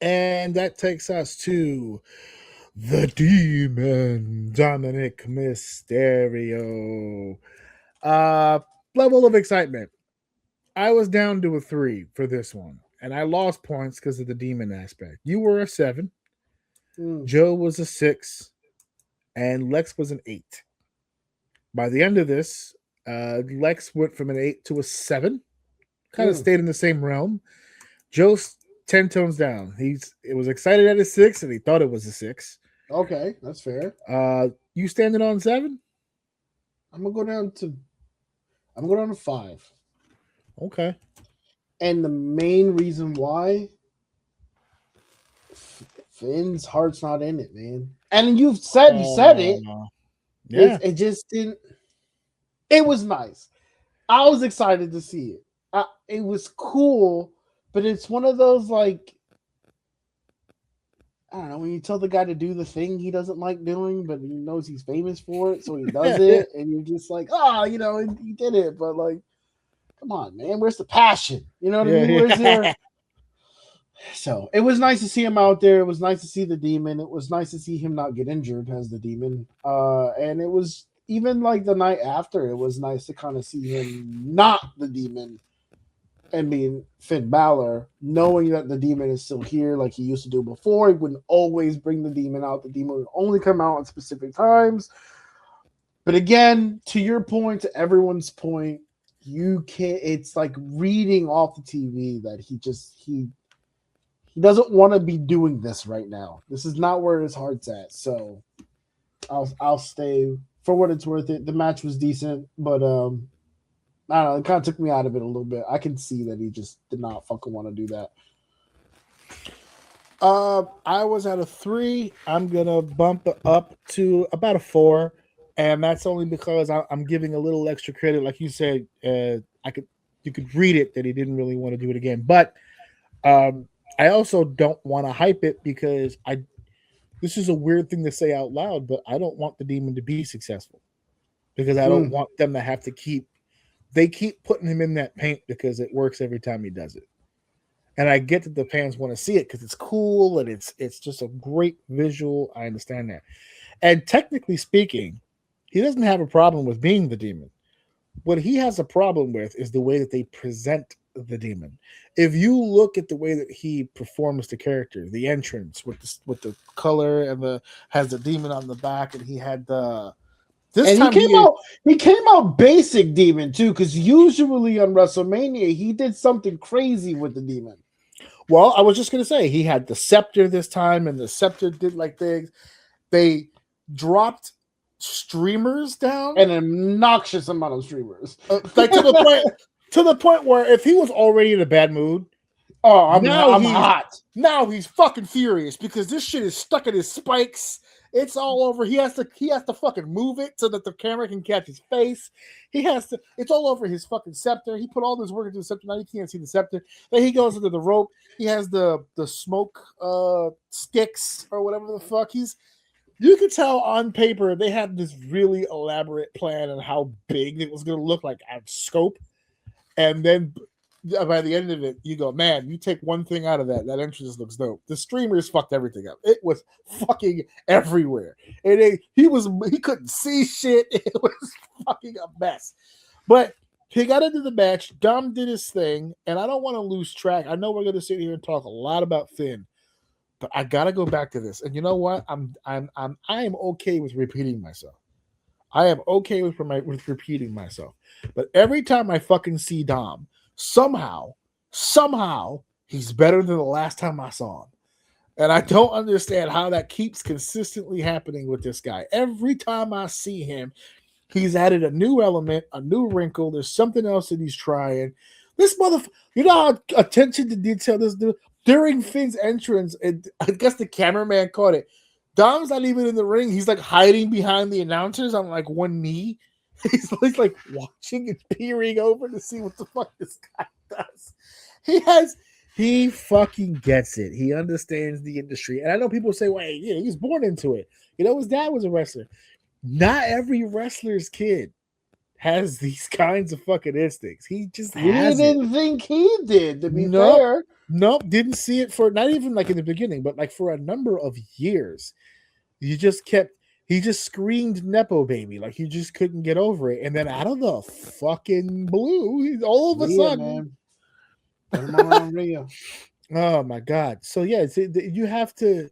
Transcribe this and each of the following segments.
And that takes us to the Demon, Dominik Mysterio. Uh, Level of excitement. I was down to a 3 for this one, and I lost points because of the demon aspect. You were a 7, Mm, Joe was a 6, and Lex was an 8. By the end of this, Lex went from an 8 to a 7, kind of mm. stayed in the same realm. Joe's 10 tones down. It was excited at a 6, and he thought it was a 6. Okay, that's fair. You standing on 7? I'm gonna go down to I'm gonna go down to 5. Okay. And the main reason why Finn's heart's not in it, man. And you said it. Yeah. It just didn't. It was nice. I was excited to see it. It was cool, but it's one of those like I don't know when you tell the guy to do the thing he doesn't like doing, but he knows he's famous for it, so he does it, and you're just like, oh, he did it, but like, come on, man, where's the passion? You know what I Yeah, mean? Where's yeah. there? So it was nice to see him out there. It was nice to see the demon. It was nice to see him not get injured as the demon. And it was even like the night after, it was nice to kind of see him not the demon and being Finn Balor, knowing that the demon is still here like he used to do before. He wouldn't always bring the demon out. The demon would only come out at specific times. But again, to your point, to everyone's point, you can't. It's like reading off the TV that he doesn't want to be doing this right now. This is not where his heart's at. So I'll stay for what it's worth. It the match was decent, but I don't know. It kind of took me out of it a little bit. I can see that he just did not fucking want to do that. I was at a 3. I'm gonna bump it up to about a 4, and that's only because I'm giving a little extra credit, like you said. You could read it that he didn't really want to do it again, but um, I also don't want to hype it because I. This is a weird thing to say out loud, but I don't want the demon to be successful because I don't Mm. want them to have to keep. They keep putting him in that paint because it works every time he does it. And I get that the fans want to see it because it's cool and it's just a great visual. I understand that. And technically speaking, he doesn't have a problem with being the demon. What he has a problem with is the way that they present the demon. If you look at the way that he performs the character, the entrance with the color and the has the demon on the back, and he had the this And he time came he out. He came out basic demon too, because usually on WrestleMania he did something crazy with the demon. well, I was just gonna say he had the scepter this time, and the scepter did like things. They dropped streamers down, An obnoxious amount of streamers. like to the point where if he was already in a bad mood, Oh, now I'm he's hot. now he's fucking furious because this shit is stuck in his spikes. It's all over. He has to fucking move it so that the camera can catch his face. He has to. It's all over his fucking scepter. He put all this work into the scepter. Now you can't see the scepter. Then he goes into the rope. He has the smoke sticks or whatever the fuck. You could tell on paper they had this really elaborate plan on how big it was going to look like at scope, and then by the end of it, you go, man, you take one thing out of that entrance looks dope. The streamers fucked everything up. It was fucking everywhere. He couldn't see shit. It was fucking a mess. But he got into the match. Dom did his thing, and I don't want to lose track. I know we're going to sit here and talk a lot about Finn, but I gotta go back to this. And you know what? I am okay with repeating myself. I am okay with repeating myself. But every time I fucking see Dom, somehow he's better than the last time I saw him. And I don't understand how that keeps consistently happening with this guy. Every time I see him, he's added a new element, a new wrinkle. There's something else that he's trying. This motherfucker, you know how attention to detail this dude during Finn's entrance, and I guess the cameraman caught it. Dom's not even in the ring. He's like hiding behind the announcers on like one knee. He's like watching and peering over to see what the fuck this guy does. He fucking gets it. He understands the industry. And I know people say, well, yeah, he's born into it. You know, his dad was a wrestler. Not every wrestler's kid has these kinds of fucking instincts. He just We has it. didn't think he did, to be No, fair. Nope, didn't see it for not even like in the beginning, but like for a number of years. You just kept he just screamed Nepo baby, like he just couldn't get over it. And then out of the fucking blue, all of a Rhea, sudden, man. Put him on Rhea. oh my god. So yeah, you have to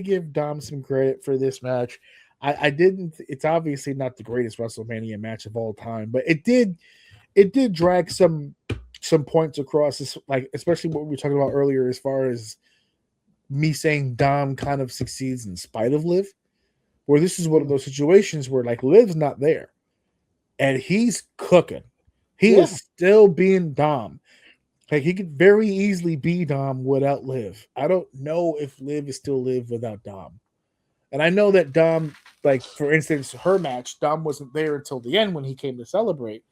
give Dom some credit for this match. I didn't. It's obviously not the greatest WrestleMania match of all time, but it did drag some points across, like especially what we were talking about earlier, as far as me saying Dom kind of succeeds in spite of Liv, where this is one of those situations where like Liv's not there, and he's cooking. He is still being Dom. Like he could very easily be Dom without Liv. I don't know if Liv is still Liv without Dom. And I know that Dom, like for instance, her match, Dom wasn't there until the end when he came to celebrate.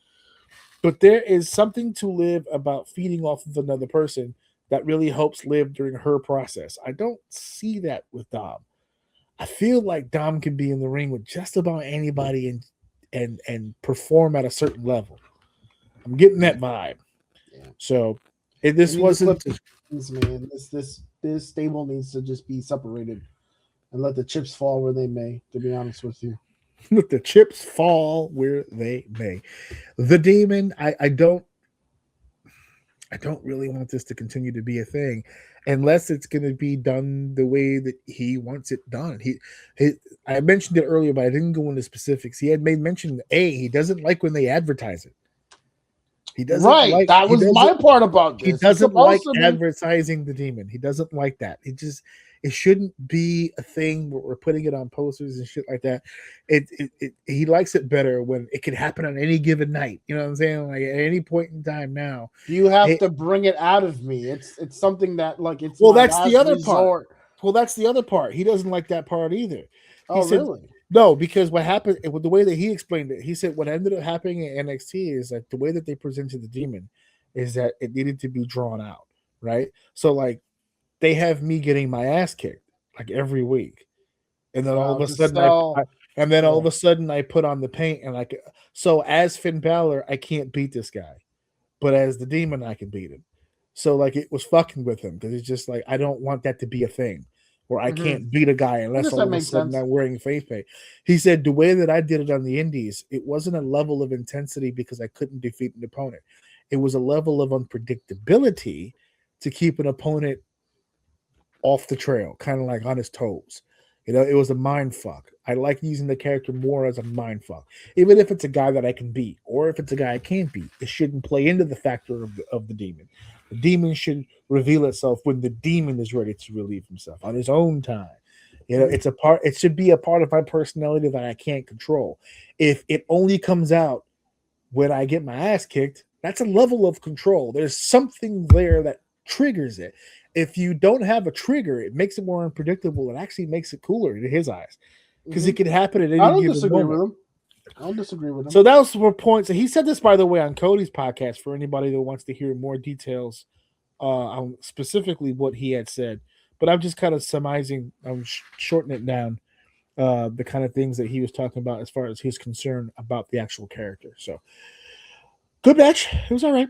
But there is something to Liv about feeding off of another person that really helps Liv during her process. I don't see that with Dom. I feel like Dom can be in the ring with just about anybody and perform at a certain level. I'm getting that vibe. Yeah. So this wasn't, man. This stable needs to just be separated and let the chips fall where they may. To be honest with you, let the chips fall where they may. The Demon, I don't really want this to continue to be a thing unless it's going to be done the way that he wants it done. I mentioned it earlier, but I didn't go into specifics. He had made mention, he doesn't like when they advertise it. He doesn't like that was my part about this. He doesn't like advertising the Demon. He doesn't like that. It shouldn't be a thing where we're putting it on posters and shit like that. He likes it better when it can happen on any given night. You know what I'm saying? Like at any point in time now. You have to bring it out of me. It's something that like it's that's the other part. Well, that's the other part. He doesn't like that part either. He said, really? No, because what happened with the way that he explained it, he said what ended up happening in NXT is that the way that they presented the Demon is that it needed to be drawn out, right? So like they have me getting my ass kicked like every week, and then all of a sudden all of a sudden I put on the paint and so as Finn Balor I can't beat this guy, but as the Demon I can beat him. So like it was fucking with him because it's just like I don't want that to be a thing where I can't beat a guy unless all of a sudden I'm wearing face paint. He said the way that I did it on the indies, it wasn't a level of intensity because I couldn't defeat an opponent. It was a level of unpredictability to keep an opponent off the trail, kind of like on his toes. You know, it was a mind fuck. I like using the character more as a mind fuck. Even if it's a guy that I can beat or if it's a guy I can't beat, it shouldn't play into the factor of the Demon. The Demon should reveal itself when the Demon is ready to relieve himself on his own time. You know, it should be a part of my personality that I can't control. If it only comes out when I get my ass kicked, that's a level of control. There's something there that triggers it. If you don't have a trigger, it makes it more unpredictable. It actually makes it cooler in his eyes because it can happen at any given moment. I don't disagree with him. So that was for points. He said this, by the way, on Cody's podcast for anybody that wants to hear more details on specifically what he had said. But I'm just kind of surmising, I'm shortening it down, the kind of things that he was talking about as far as his concern about the actual character. So good match. It was all right.